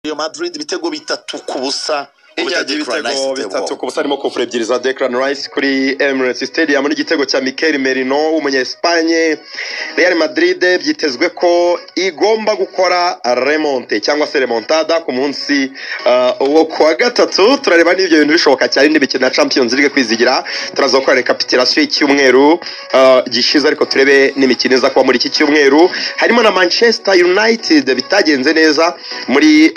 Real Madrid ibitego 3 ku busa Inyagiye ibitego 3 ku busa arimo kufura ebyiri za Declan Rice kuri Emirates Stadium n'igitego cya Mikel Merino w'umunya-Espagne. Real Madrid byitezwe ko igomba gukora remonte cyangwa se remontada ku munsi wo kwa gatatu. Turareba n'ibyo bintu bishoboka cyane n'ibikina Champions League kwizigira. Turaza gukora recapitulation y'icyumweru gishize, ariko turebe n'imikino iza kuba muri iki cyumweru. Harimo na Manchester United bitagenze neza muri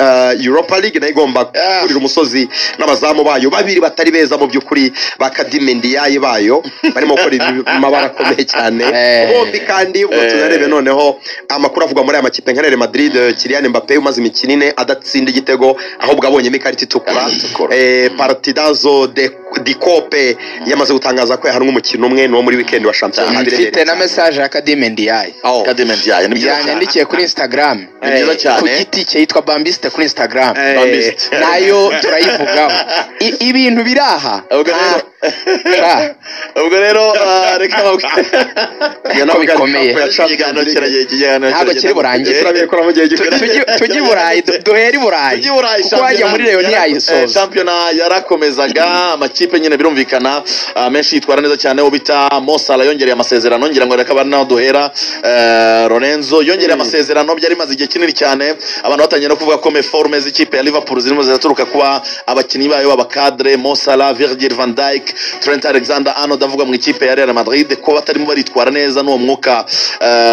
Europa League, nayo igomba kurira umusozi n'abazamu bayo babiri batari beza mu by'ukuri bakadimendiyaye bayo barimo gukora amabara akomeye cyane bombi. kandi ubwo tunarebe noneho amakuru avugwa muri aya makipe nka Real Madrid. Kylian Mbappe umaze imikino ine adatsinda igitego, ahubwo abonyemo ikarita itukura. Partidazo di Cope yamaze gutangaza ko yahanwe umukino umwe no muri weekend wa Champions League. Mfite na message ya Kadimendiyaye. Kadimendiyaye yanyandikiye kuri Instagram ku giti cye yitwa Bambiste kuri Instagram. Bambiste nayo turayivugaho ibintu biraha. ubwo rero reka bikomeye ntabwo kiri burangiye. Tugi Burayi duhera Burayi kuko wajya muri Real ntiyayisoza. Championnat yarakomezaga amakipe nyine birumvikana menshi yitwara neza cyane. Ubita Mo Salah yongereye amasezerano, ngira ngo reka bana duhera Lorenzo yongereye amasezerano. Byari maze igihe kinini cyane abantu batangiye no kuvuga ko forme z'ikipe ya Liverpool zirimo ziraturuka kuba abakinnyi bayo b'abakadre. Mo Salah, Virgil van Dijk, Trent Alexander-Arnold avuga mu ikipe ya Real Madrid ko batarimo baritwara neza n'uwo mwuka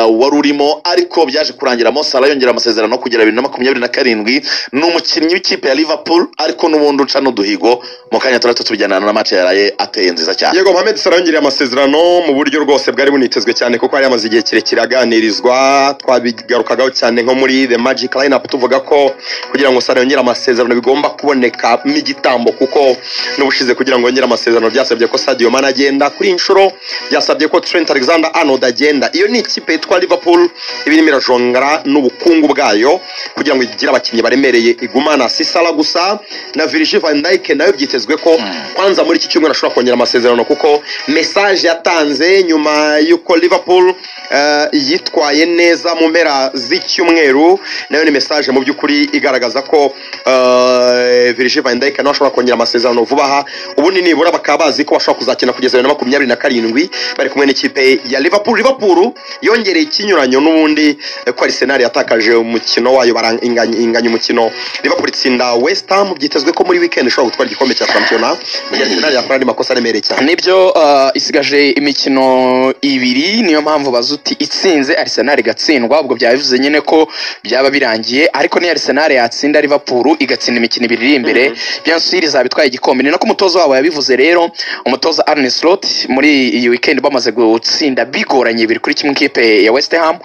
wari urimo, ariko byaje kurangira Mo Salah yongera amasezerano kugera 2027. n'umukinnyi w'ikipe ya Liverpool, ariko n'ubundi uca n'uduhigo mu kanya turatu tubijyana na match yaraye ateye nziza cyane. Yego, Mohamed Salah yongera amasezerano mu buryo rwose bwari bunitezwe cyane kuko yari amaze igihe kirekire aganirizwa. Twabigarukagaho cyane nko muri the Magic lineup tuvuga ko kugira ngo Salah yongera amasezerano bigomba kuboneka n'igitambo, kuko n'ubushize kugira ngo yongera amasezerano byasabye ko Sadio Mane agenda, kuri inshuro byasabye ko Trent Alexander-Arnold agenda. Iyo ni ikipe yitwa Liverpool ibirimo irajongara n'ubukungu bwayo kugira ngo igire abakinnyi baremereye igumana. Si Salah gusa na Virgil van Dijk nayo byitezwe ko kwanza muri iki cyumweru ashobora kongera amasezerano, kuko message yatanze nyuma yuko Liverpool yitwaye neza mu mpera z'icyumweru, nayo ni message mu by'ukuri igaragaza ko Virgil van Dijk nawe ashobora kongera amasezerano vuba aha. Ubundi nibura bakaba bazi ko bashobora kuzakina kugeza 2027 bari kumwe n'ikipe ya Liverpool. Liverpool yongereye ikinyuranyo n'ubundi ko Arsenal yatakaje umukino wayo baranganya umukino. Liverpool itsinda West Ham, byitezwe ko muri weekend ishobora gutwara igikombe cya Champions. Mu gihe Arsenal yakora andi makosa aremereye cyane. Nibyo isigaje imikino ibiri, niyo mpamvu bazuti itsinze Arsenal igatsindwa, ubwo byabivuze nyine ko byaba birangiye. Ariko ni Arsenal yatsinda Liverpool igatsinda imikino ibiri iri imbere, byansiri zabitwaye igikombe. Ni nako umutoza wabo yabivuze. Rero umutoza Arne Slot muri iyi weekend bamaze gutsinda bigoranye biri kuri kimwe kipe ya West Ham,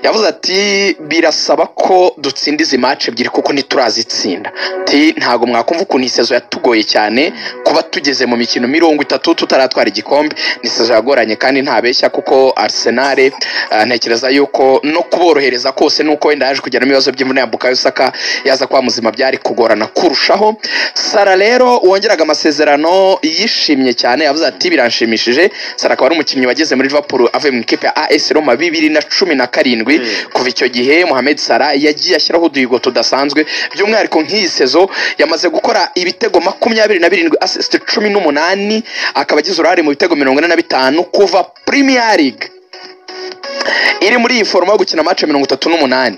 yavuze ati birasaba ko dutsinda izi match ebyiri kuko ntiturazitsinda. Ntago mwakumva ukuntu isezo yatugoye cyane kuba tugeze mu mikino 30 tutaratwara igikombe. Ni sezo yagoranye kandi ntabeshya, kuko Arsenal ntekereza yuko no kuborohereza kose nuko wenda yaje kugera mu bibazo by'imvune ya Bukayo Saka yaza kwa muzima byari kugorana kurushaho. Salah rero wongeraga amasezerano yishimye cyane, yavuze ati biranshimishije. Salah akaba ari umukinnyi wageze muri Liverpool avuye mu ikipe ya AS Roma 2017. Kuva icyo gihe Mohamed Salah yagiye ashyiraho uduhigo tudasanzwe, by'umwihariko nk'iyi sezo yamaze gukora ibitego 27, assist 18, akaba agize uruhare mu bitego 45 kuva Premier League iri muri iyi forma yo gukina match 38.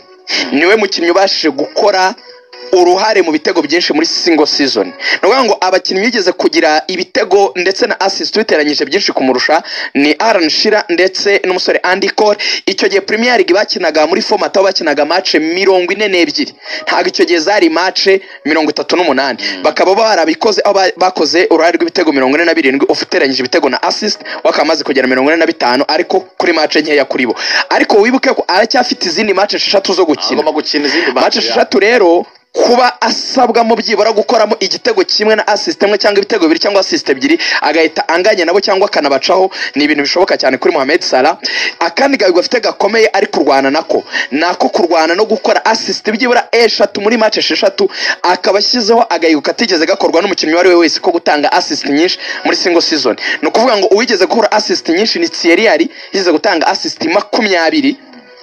Niwe mukinnyi ubashije gukora uruhare mu bitego byinshi muri single season. Nuvuga ngo abakinnyi bigeze kugira ibitego ndetse na assist biteranyije byinshi kumurusha ni Alan Shearer ndetse n'umusore Andy Cole. Icyo gihe Premier League bakinaga muri format aho bakinaga match 42, ntago icyo gihe zari match 38. bakaba barabikoze aho bakoze uruhare rw'ibitego 47 ufiteranyije ibitego na assist, wakamaze kugera 45, ariko kuri match nkeya kuri bo. Ariko wibuke ko aracyafite izindi match 6 zo gukina. Agomba gukina izindi match 6 rero kuba asabwa mu byibura gukoramo igitego kimwe na assist imwe cyangwa ibitego bibiri cyangwa assist ebyiri agahita anganya nabo cyangwa kanabacaho, ni ibintu bishoboka cyane kuri Mohamed Salah. Akandi gahigo afite gakomeye ari kurwana nako kurwana no gukora assist byibura 3 muri match 6, akabashyizeho agahigo katigeze gakorwa n'umukinnyi wari we wese ko gutanga assist nyinshi muri single season. No kuvuga ngo uwigeze gukora assist nyinshi ni Thierry Henry, yize gutanga assist 20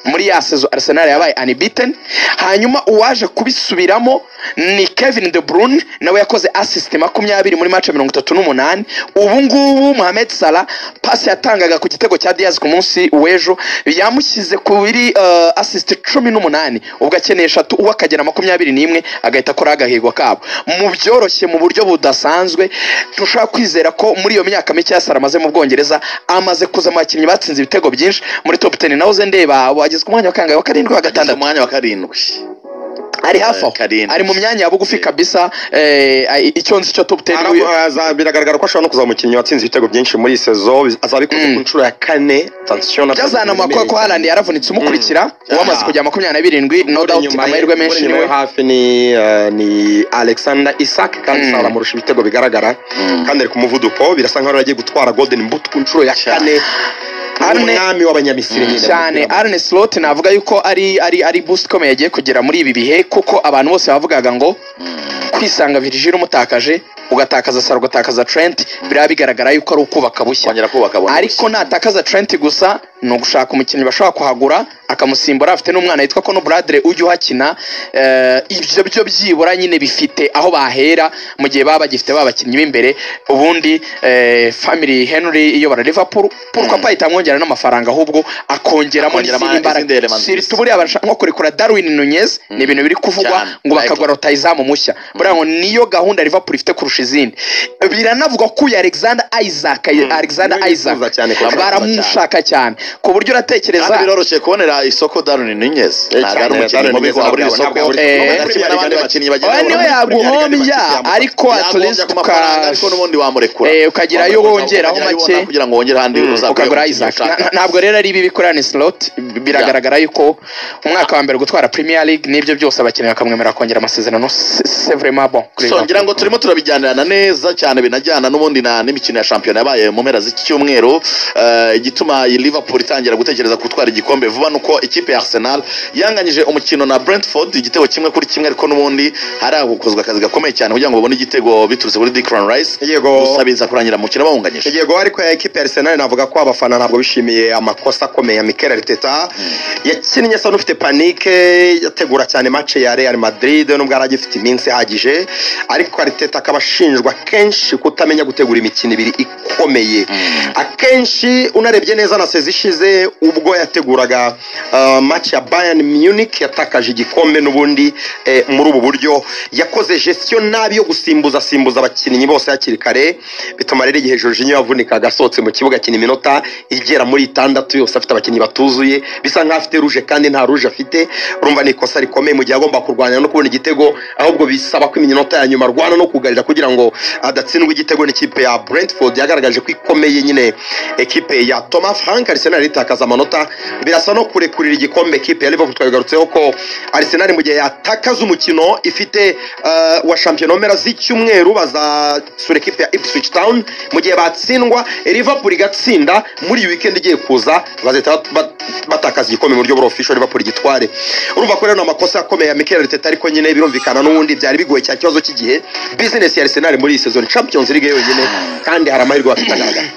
muri ya sezo Arsenal yabaye unbeaten. Hanyuma uwaje kubisubiramo ni Kevin De Bruyne, nawe yakoze assist 20 muri match 38. Ubu ngubu Mohamed Salah pass yatangaga ku gitego cya Diaz ku munsi w'ejo yamushyize kuri assist 18, ubwo akeneye 3 uwa kagera 21 agahita akora agahigo kabo mu byoroshye mu buryo budasanzwe. Tushaka kwizera ko muri iyo myaka mike ya Salah amaze mu Bwongereza amaze kuza mu bakinnyi batsinze ibitego byinshi muri top 10. naho ze ndeba wageze ku mwanya wa kangahe, wa 7 wa 6, umwanya wa 7 ari hafi aho, ari mu myanya ya bugufi kabisa. Icyo nzi cyo top 10 biragaragara ko ashobora no kuza umukinnyi watsinze ibitego byinshi muri sezo, azabikoze ku nshuro ya 4. Attention, byazana amakuru ko Haaland yaravunitse umukurikira wamaze kujya 27. No doubt amahirwe menshi niwe hafi ni Alexander Isak, kandi Salah amurusha ibitego bigaragara, kandi ari ku muvuduko. Birasa nkaho yagiye gutwara Golden Boot ku nshuro ya 4. Umwami w'abanyamisiri nyine cyane. Arne Slot navuga yuko ari boost komeye yagiye kugera muri ibi bihe, kuko abantu bose bavugaga ngo kwisanga Virgil umutakaje ugatakaza Salah ugatakaza Trent bira bigaragara yuko ari ukubaka bushya, ariko natakaza Trent gusa no gushaka umukinnyi bashaka kuhagura akamusimbura. Afite n'umwana yitwa Conor Bradley ujye uhakina. Ibyo byo byibura nyine bifite aho bahera mu gihe baba bagifite babakinnyi b'imbere. Ubundi family Henry iyo bara Liverpool pourquoi pas itamwongera n'amafaranga, ahubwo akongeramo n'imbaraga. Siri tuburi abashaka nko kurekura Darwin Nunez ni ibintu biri kuvugwa ngo bakagwa Rotayizamu mushya. Buriya ngo niyo gahunda Liverpool ifite kurusha izindi. Biranavuga ko Alexander Isaac baramushaka cyane ku buryo uratekereza biroroshye kubonera isoko Darwin Nunez. Ntabwo umukinnyi mubi kwa buri isoko n'abandi bakinnyi bagira niyo yaguhombya, ariko at least ariko n'ubundi wamurekura ukagira yo wongeraho make kugira ngo wongere handi ukagura Isaac. Ntabwo rero ari bibi kuri Arne Slot. Biragaragara yuko umwaka wa mbere gutwara Premier League n'ibyo byose abakinnyi bakamwemera kongera amasezerano. C'est vraiment bon. So ngira ngo turimo turabijyanirana neza cyane, binajyana n'ubundi n'imikino ya shampiyona yabaye mu mpera z'iki cyumweru. Igituma Liverpool itangira gutekereza gutwara igikombe vuba nuko ikipe ya Arsenal yanganyije umukino na Brentford igitego 1-1, ariko n'ubundi hari gukozwa akazi gakomeye cyane kugira ngo babone igitego biturutse kuri Declan Rice. Gusabiza kurangira mukino bawunganyije. Yego, ariko ya ikipe ya Arsenal navuga ko abafana ntabwo bishimiye amakosa akomeye ya Mikel Arteta. Yakinnye asa n'ufite panike, yategura cyane match ya Real Madrid nubwo aragifite iminsi ihagije, ariko Arteta akabashinjwa kenshi kutamenya gutegura imikino ibiri ikomeye. Akenshi unarebye neza na sezishize ubwo yateguraga match ya Bayern Munich yatakaje igikombe n'ubundi muri ubu buryo yakoze gestion nabi yo gusimbuza abakinnyi bose hakiri kare, bituma rero igihe Jorginho yavunika agasohotse mu kibuga kina iminota igera muri 6 yose afite abakinnyi batuzuye, bisa nkaho afite rouge kandi nta rouge afite. Urumva ni ikosa rikomeye mu gihe agomba kurwanya no kubona igitego, ahubwo bisaba ko iminota ya nyuma rwana no kugarira kugira ngo adatsindwa igitego. N'ikipe ya Brentford yagaragaje ko ikomeye nyine ekipe ya Thomas Frank. Arsenal itakaza amanota, birasa no kurekurira igikombe ekipe ya Liverpool. Twabigarutseho ko Arsenal mu gihe yatakaza umukino ifite wa shampiyona mpera z'icyumweru bazasura ekipe ya Ipswich Town, mu gihe batsindwa Liverpool igatsinda muri weekend igiye kuza bazita batakaza igikombe mu buryo bwo official Liverpool gitware. Urumva ko rero amakosa akomeye ya Mikel Arteta, ariko nyine birumvikana n'ubundi byari bigoye cya kibazo cy'igihe business ya Arsenal muri season Champions League yonyine, kandi hari amahirwe afitagaragara.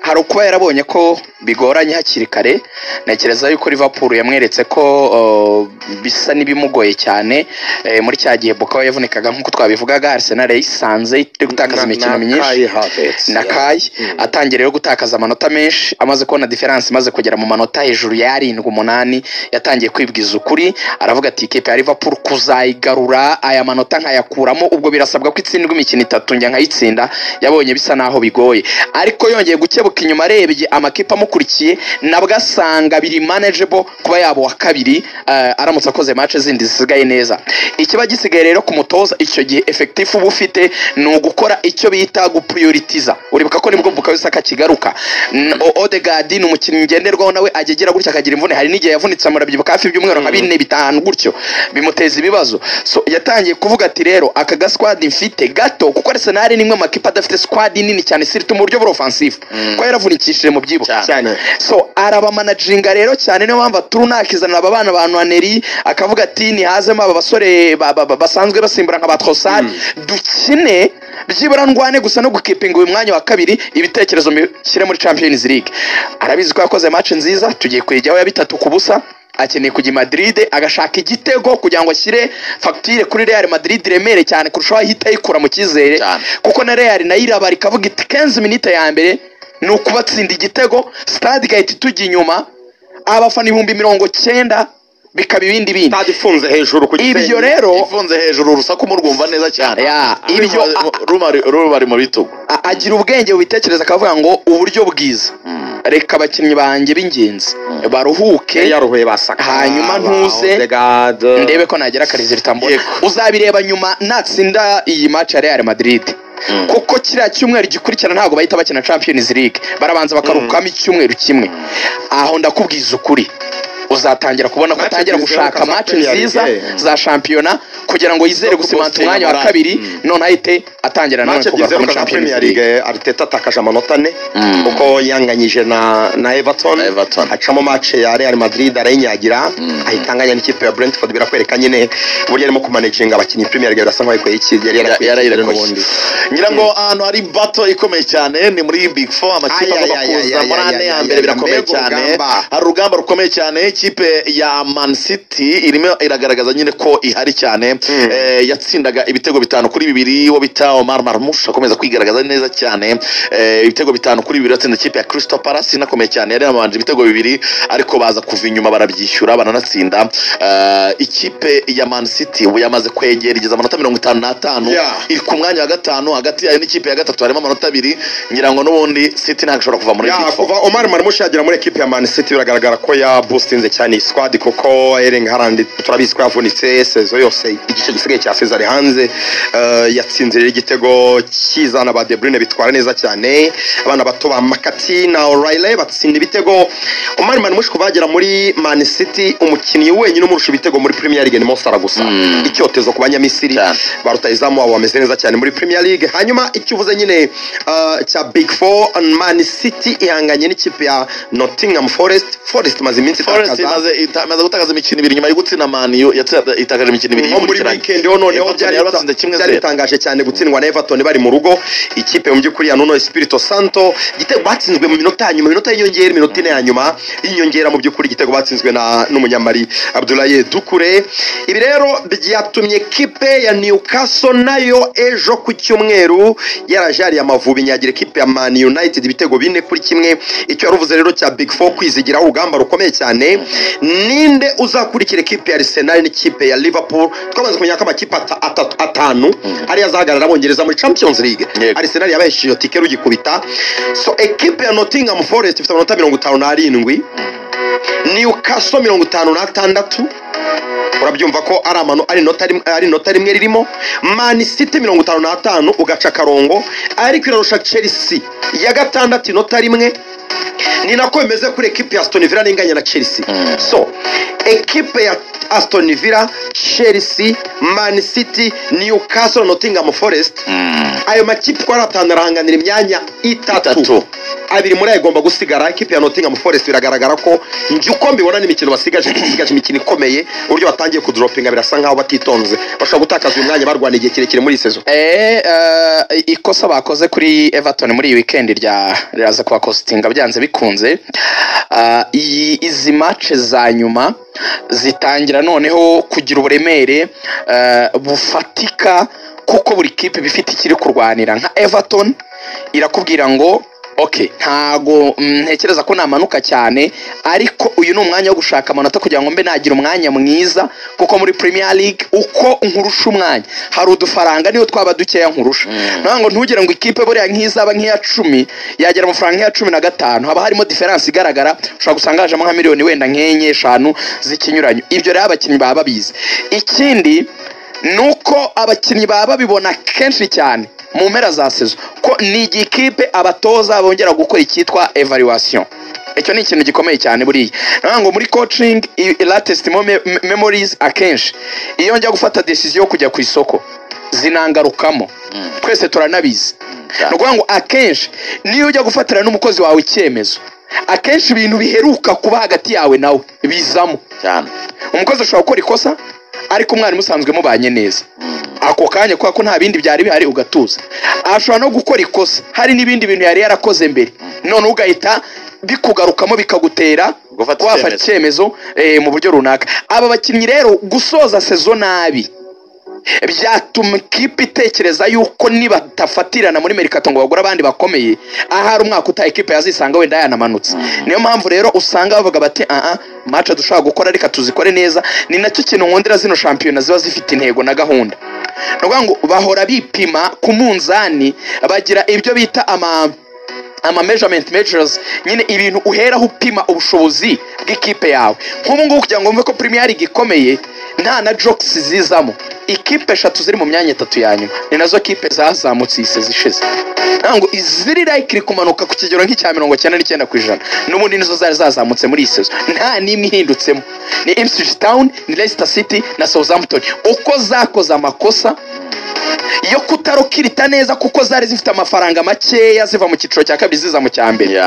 Hari ukuba yarabonye ko bigoranye hakiri kare. Nekereza yuko Liverpool yamweretse ko bisa nibimugoye cyane muri cya gihe Bukayo yavunikaga nk'uko twabivugaga. Arsenal yisanze iri gutakaza imikino myinshi na Kai atangiye rero gutakaza amanota menshi, amaze kubona difference imaze kugera mu manota hejuru ya 7-8 yatangiye kwibwiza ukuri, aravuga ati ikipe ya Liverpool kuzayigarura aya manota nkayakuramo, ubwo birasabwa ko itsindwa imikino 3 njya nkayitsinda. Yabonye bisa naho bigoye, ariko yongeye gukebuka inyuma arebye amakipe amukurikiye nabwo asanga biri manageable kuba yabo wa kabiri aramutse akoze match zindi zisigaye neza. Ikiba gisigaye rero ku mutoza icyo gihe effective uba ufite ni ugukora icyo bita guprioritiza. Uribuka ko nibwo Bukayo Saka kigaruka, Odegaard ni umukinnyi ngenderwaho nawe agegera gutya akagira imvune, hari n'igihe yavunitse amurabyibuka hafi by'umwero nka 4-5 gutyo bimuteza ibibazo. So yatangiye kuvuga ati rero aka ga squad mfite gato, kuko Arsenal ni imwe makipe adafite squad nini cyane sirtu mu buryo bwo offensive ko yaravunikishije mu byibo cyane. So araba managinga rero cyane, niyo mpamvu turunakizana aba bana ba Nwaneri akavuga ati ni hazemo aba basore basanzwe basimbura nka Batrosal dukine byibura ndwane gusa no gukipinga uyu mwanya wa kabiri ibitekerezo bishyire muri Champions League. Arabizi ko yakoze match nziza, tugiye kuyijyaho ya 3-0, akeneye kujya i Madrid agashaka igitego kugira ngo ashyire fagitire kuri Real Madrid remere cyane kurushaho ahita yikura mu cyizere, kuko na Real nayo irabara ikavuga iti 15 minute ya mbere ni ukubatsinda igitego, stade igahita itujya inyuma, abafana 90,000 bikaba ibindi bindi. Stade ifunze hejuru ku gitego. Ibyo rero ifunze hejuru urusaku murwumva neza cyane. Ibyo bari mu bitugu. Agira ubwenge bubitekereza akavuga ngo uburyo bwiza reka abakinnyi banjye b'ingenzi baruhuke, yaruhuye basaka, hanyuma ntuze ndebe ko nagira akarizita mbona. Uzabireba nyuma natsinda iyi match ya Real Madrid, kuko kiriya cyumweru gikurikirana ntabwo bahita bakina Champions League, barabanza bakarukamo icyumweru kimwe. Aho ndakubwiza ukuri uzatangira kubona ko atangira gushaka match nziza za shampiyona kugira ngo yizere gusimanta umwanya wa kabiri, none ahite atangira nawe kugaruka muri Champions League. Arteta atakaje amanota 4 uko yanganyije na Everton, acamo match ya Real Madrid arayinyagira, ahitanganya n'ikipe ya Brentford. Birakwereka nyine uburyo arimo kumanaginga abakinnyi Premier League, birasa nkaho yari yarayikoze. Ngira ngo ahantu hari battle ikomeye cyane ni muri Big 4, amakipe agomba kuza muri ane ya mbere, birakomeye cyane. Hari urugamba rukomeye cyane. Ikipe ya Man City irimo iragaragaza nyine ko ihari cyane, yatsindaga ibitego 5-2 wo bita Omar Marmoush, akomeza kwigaragaza neza cyane. Ibitego 5-2 yatsinda ikipe ya Crystal Palace, inakomeye cyane, yari yamanje ibitego 2 ariko baza kuva inyuma barabyishyura bananatsinda. Ikipe ya Man City ubu yamaze kwegera igeza amanota 55, iri ku mwanya wa 5, hagati yayo n'ikipe ya 3 harimo amanota 2. ngira ngo n'ubundi City ntashobora kuva muri Big 4. Kuva Omar Marmoush yagera muri equipe ya Man City biragaragara ko ya boostinze cyane squad, kuko Erling Haaland turabizi ko yavunitse sezo yose, igice gisigaye cya Cesar hanze. Yatsinze igitego kizana ba De Bruyne bitwara neza cyane, abana bato ba Makati na O'Reilly batsinda ibitego. Omar Marmoush kubagera muri Man City, umukinnyi wenyine umurusha ibitego muri Premier League ni Mo Salah gusa. Icyotezo ku banyamisiri barutayizamu wabo bameze neza cyane muri Premier League. Hanyuma icyuvuze nyine cya Big 4, Man City ihanganye n'ikipe ya Nottingham Forest maze iminsi imaze gutakaza imikino 2 nyuma yo gutsinda Man U, itakaje imikino 2 muri weekend. Noneho byari bitangaje cyane gutsindwa na Everton bari mu rugo. Ikipe mu by'ukuri ya Nuno Espirito Santo, igitego batsinzwe mu minota nyuma, minota y'inyongera, iminota 4 ya nyuma y'inyongera. Mu by'ukuri igitego batsinzwe n'umunyamari Abdoulaye Doucouré. Ibi rero byatumye ekipe ya Newcastle nayo ejo ku cyumweru yarajari Amavubi nyagira ekipe ya Man United ibitego 4-1. Icyo yaruvuze rero cya Big 4 kwizigira urugamba rukomeye cyane. Ninde uzakurikira ekipe ya Arsenal n'ikipe ya Liverpool? Twamaze kumenya ko amakipe 5 ari azahagarara Abongereza muri Champions League. Arsenal yabeshiye tike rugikubita. So ekipe ya Nottingham Forest ifite amanota 57, Newcastle 56. Urabyumva ko ari nota rimwe ririmo. Man City 55 ugaca karongo, ariko irarusha Chelsea ya 6 inota rimwe. Ni nako bimeze kuri ekipe ya Aston Villa n'inganya na Chelsea. So ekipe ya Aston Villa, Chelsea, Man City, Newcastle, Nottingham Forest, ayo makipe ko aratangaranganira imyanya 3. Abiri muri agomba gusigara. Ekipe ya Nottingham Forest biragaragara ko uko mbibona n'imikino basigaje imikino ikomeye, uburyo batangiye kudropinga birasa nkaho batitonze, bashobora gutakaza uyu mwanya barwana igihe kirekire muri season. Ikosa bakoze kuri Everton muri iyi weekend riraza kuba costinga byanze bikunze. Izi match za nyuma zitangira noneho kugira uburemere bufatika, kuko buri kipe bifite ikiri kurwanira. Nka Everton irakubwira ngo okay, ntago ntekereza ko namanuka cyane, ariko uyu ni umwanya wo gushaka amanota kugira ngo mbe nagira umwanya mwiza, kuko muri Premier League uko nkurusha umwanya hari udufaranga niyo twaba dukeya nkurusha. Nango ntugire ngo ikipe buriya nk'izaba nk'iya 10 yagira amafaranga nk'iya 15, haba harimo difference igaragara, ushobora gusanga hajemo nka miliyoni wenda nk'enye 5 zikinyuranye. Ibyo rero abakinnyi baba babizi. Ikindi nuko abakinnyi baba babibona kenshi cyane mu mpera za sezo ko ni ikipe abatoza bongera gukora icyitwa evaluation. Icyo ni ikintu gikomeye cyane buriya. Nango muri coaching latest memories akenshi iyo njya gufata decision yo kujya ku isoko zinangarukamo. Twese turanabizi. Nukuvuga ngo akenshi niyo ujya gufatira n'umukozi wawe icyemezo, akenshi ibintu biheruka kuba hagati yawe nawe bizamo cyane. Umukozi ashobora gukora ikosa ariko umwarimu usanzwe mubanye neza, ako kanya kubera ko nta bindi byari bihari ugatuza. Ashobora no gukora ikosa hari n'ibindi bintu yari yarakoze mbere none ugahita bikugarukamo bikagutera wafata icyemezo mu buryo runaka. Aba bakinnyi rero gusoza sezo nabi byatuma ikipe itekereza yuko niba tafatirana muri merikato ngo bagura abandi bakomeye ahari umwaka utaha ikipe yazisanga wenda yanamanutse. Niyo mpamvu rero usanga bavuga bati match dushobora gukora reka tuzikore neza. Ni nacyo kintu nkundira zino shampiyona ziba zifite intego na gahunda, no ngo bahora bipima ku munzani, bagira ibyo bita ama measurement measures, nyine ibintu uheraho upima ubushobozi bw'ikipe yawe. Nk'ubu ngubu kugira ngo mve ko Premier League ikomeye nta na jokes zizamo, ikipe 3 ziri mu myanya 3 ya nyuma ni nazo kipe zazamutse iseze ishize, ngo iziri likely kumanuka ku kigero nk'icya 99% n'ubundi nizo zari zazamutse muri isezo, nta nimwe ihindutsemo. Ni Ipswich Town, ni Leicester City na Southampton. Uko zakoze amakosa yo kutarokirita neza kuko zari zifite amafaranga makeya ziva mu kiciro cya kabiri ziza mu cya mbere,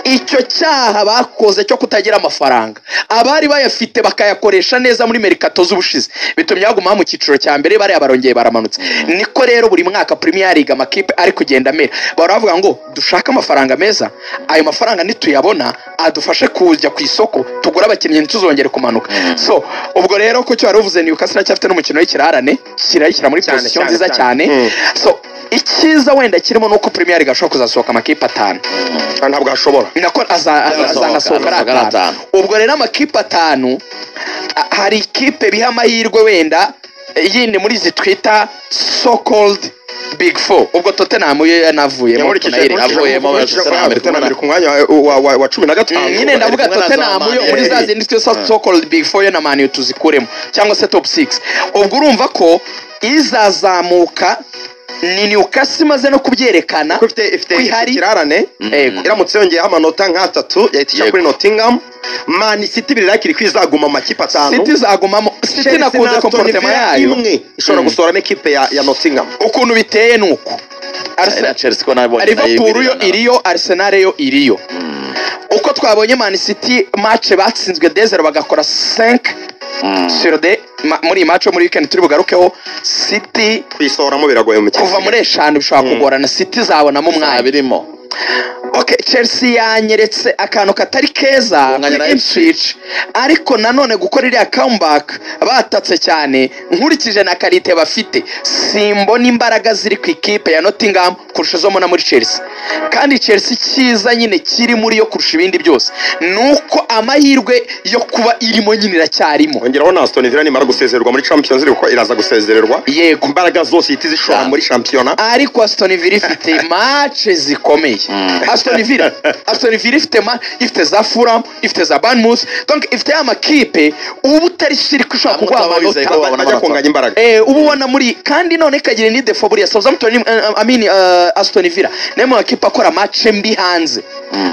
icyo cyaha bakoze cyo kutagira amafaranga abari bayafite bakayakoresha neza muri merikato z'ubushize bitumye baguma mu kiciro cya mbere, bari abarongeye baramanutse. Niko rero buri mwaka Premier League amakipe ari kugenda mera, baravuga ngo dushaka amafaranga meza, ayo mafaranga nituyabona adufashe kujya ku isoko tugura abakinnyi ntituzongere kumanuka. So ubwo rero ko cyo waruvuze Newcastle cyafite n'umukino w'ikirarane kirayishyira muri position nziza cyane. So ikiza wenda kirimo nuko Premier League ashobora kuzasohoka amakipe 5, ntabwo ashobora nako azanasohoka 5. Ubwo rero amakipe 5 hari ikipe biha amahirwe wenda yindi muri zitwita so called Big 4. Ubwo Tottenham yo yanavuyemo avuyemo Tottenham ku mwanya wa 15. Nyine ndavuga Tottenham yo muri za zindi so called Big 4 yo na Man U tuzikuremo cyangwa se top 6. Ubwo urumva ko izazamuka ni Newcastle maze no kubyerekana ifite ikirarane iramutse yongeyeho amanota nk'atatu yahitisha kuri Nottingham. Man City birakiri kwizaguma mu makipe 5. City zagumamo, City nakunze comportement yayo imwe ishobora gusoramo equipe ya Nottingham. Ukuntu biteye nuko Chelsea ko nabonye Liverpool yo iriyo, Arsenal yo iriyo. Uko twabonye Man City match batsinzwe 2-0 bagakora 5 sur de muri match muri weekend turi bugarukeho. City kwisoramo biragoye mu kuva muri 5 bishobora kugorana, City zabonamo umwanya birimo. Okay, Chelsea yanyeretse akantu katari keza Ipswich, ariko nanone gukora iriya comeback batatse cyane nkurikije na karite bafite, simbona imbaraga ziri ku ikipe ya Nottingham kurusha zo muri Chelsea. Kandi Chelsea kiza nyine kiri muri yo kurusha ibindi byose nuko amahirwe yo kuba irimo nyine iracyarimo. Ongeraho na Aston Villa nimara gusezererwa muri Champions League kuko iraza gusezererwa, yego imbaraga zose yiti zishora muri championa, ariko Aston Villa ifite match zikomeye. Aston Villa ifite za Fulham, ifite za Bournemouth, donc ifite amakipe ubu utari siri kushaka kugwa bajya konganya imbaraga. Ubu ubona muri kandi none kagira ni defo buriya Southampton Aston Villa nemo amakipe akora match mbi hanze,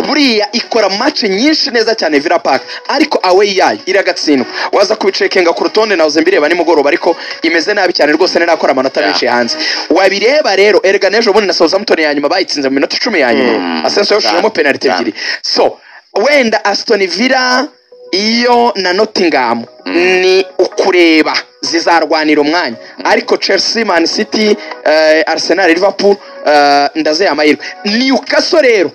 buriya ikora match nyinshi neza cyane Villa Park, ariko away yayo iragatsindwa. Waza kubicekinga ku rutonde nawe mbireba ni mugoroba, ariko imeze nabi cyane rwose nakora amanota menshi hanze. Wabireba rero erga nejo bundi na Southampton ya nyuma bayitsinze mu minota 10 ya nyuma, Asensio yoshiramo penalty ebyiri. So wenda Aston Villa iyo na Nottingham ni ukureba zizarwanira umwanya, ariko Chelsea, Man City, Arsenal, Liverpool ndaze amahirwe. Newcastle rero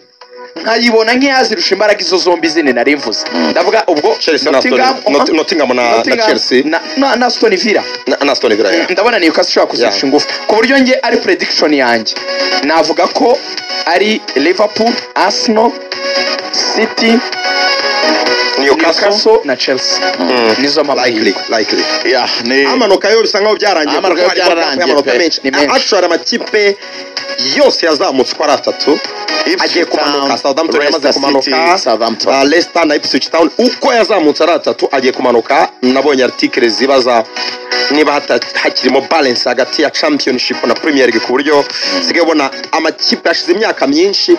nkayibona nk'iyazirusha imbaraga izo zombi zine nari mvuze. Ndavuga ubwo Nottingham na Chelsea na Aston Villa na Aston Villa. Ndabona Newcastle ishobora kuzirusha ingufu ku buryo nge ari prediction yanjye navuga ko ari Arsenal, City, Newcastle na Chelsea nizo likely ni amanuka yo bisa nkaho byarangiye ashora amakipe yose yazamutse kwa 3 agiye kumanuka. Southampton yamaze kumanuka, Leicester na Ipswich Town uko yazamutse ari 3 agiye kumanuka. Nabonye article zibaza niba hakirimo balance hagati ya Championship na Premier League ku buryo sigaye ubona amakipe yashize imyaka myinshi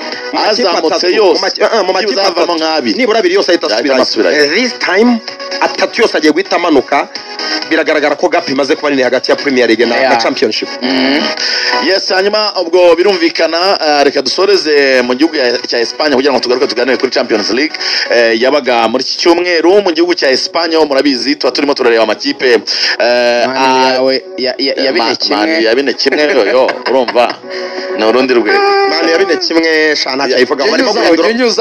azamutse yose mu makipe avamo nkabi nibura 2 yose ahita asubira azasubirayo this time atatu yose agiye guhita amanuka biragaragara ko gap imaze kuba nini hagati ya Premier League na Championship. Yes, hanyuma ubwo birumvikana reka dusoreze mu gihugu cya Espagne kugira ngo tugaruke tuganire kuri Champions League yabaga muri iki cyumweru mu gihugu cya Espagne. Murabizi tuba turimo turareba amakipe yabine kimwe yo urumva na urundi rwe mani yabine kimwe shana cyayivuga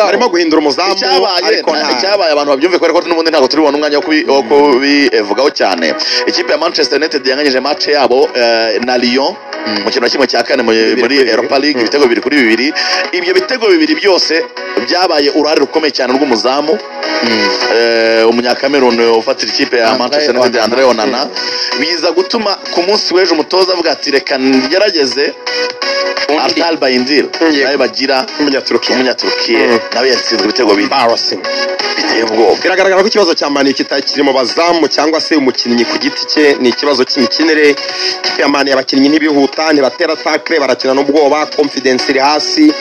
barimo guhindura umuzamu ariko cyabaye abantu babyumve ko n'ubundi ntabwo turi bubone umwanya wo kubivugaho cyane. Ikipe ya Manchester United yanganyije match yabo na Lyon mu kintu kimwe cya kane muri Europa League ibitego 2-2. Ibyo bitego bibiri byose byabaye uruhare rukomeye cyane rw'umuzamu umunyakameruni ufatira ikipe ya Manchester United Andre Onana, biza gutuma ku munsi w'ejo umutoza avuga ati reka ngerageze Artal Bayindir nawe bagira umunyaturukiye nawe yatsinzwe ibitego biteye ubwoba. Biragaragara ko ikibazo cya Mani kitakiri mu bazamu cyangwa se umukinnyi ku giti cye, ni ikibazo cy'imikinire. Ikipe ya Mani abakinnyi ntibihuta ntibatera tackle, barakina n'ubwoba, confidence iri hasi,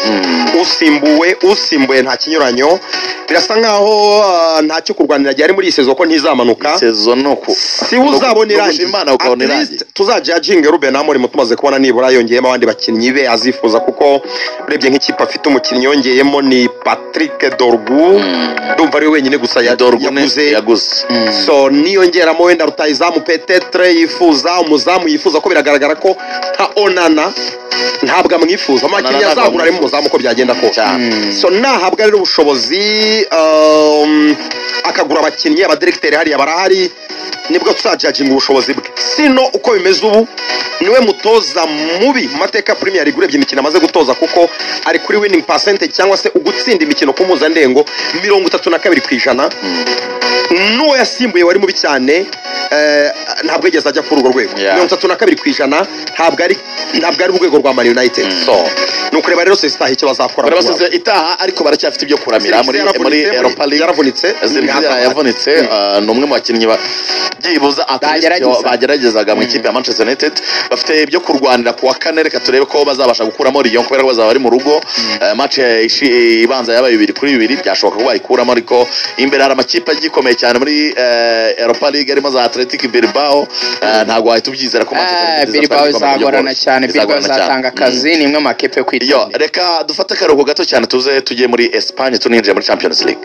usimbuye nta kinyuranyo. Birasa nkaho ntacyo kurwanira ryari muri sezo ko ntizamanuka sezo nuko si uzabonera Imana ukabonera tuzajudging Ruben Amorim mutumaze kubona nibura yongeyemo abandi bakinnyi be azifuza, kuko urebye nk'ikipe afite umukinnyi yongeyemo ni Patrick Dorgu, ndumva ari wenyine gusa yaguze so niyongeramo wenda rutayizamu petetre yifuza, umuzamu yifuza, ko biragaragara ko nka Onana ntabwo amwifuza, amakinnyi azagura ari mu muzamu ko byagenda ko so nahabwa rero ubushobozi akagura abakinnyi abadirecteur hariya barahari, nibwo tuzajudging ubushobozi bwe. Sino uko bimeze ubu niwe mutoza mubi mu mateka Premier League urebye imikino amaze gutoza, kuko ari kuri winning percentage cyangwa se ugutsinda imikino ku mpuzandengo 32%. N'uwo yasimbuye wari mubi cyane ntabwo yigeze ajya kuri urwo rwego 32%, ntabwo ari urwego rwa Man United. So nukureba rero sitaha icyo bazakora barabasize itaha, ariko baracyafite ibyo kuramira muri Europa League. Yaravunitse n'umwe mu bakinnyi byibuza bageragezaga mu ikipe ya Manchester United, bafite ibyo kurwanira ku wa kane. Reka turebe ko bazabasha gukuramo Lyon kubera ko bazaba bari mu rugo. Match ibanza yabaye 2-2, byashoboka ko bayikuramo, ariko imbere hari amakipe agikomeye cyane muri Europa League arimo za Athletic Bilbao. Ntabwo wahita ubyizera ko Bilbao izagorana cyane, Bilbao izatanga akazi, ni imwe makipe yo kwitondera. Reka dufate akaruhuko gato cyane tuze tujye muri Espagne tuninjire muri Champions League.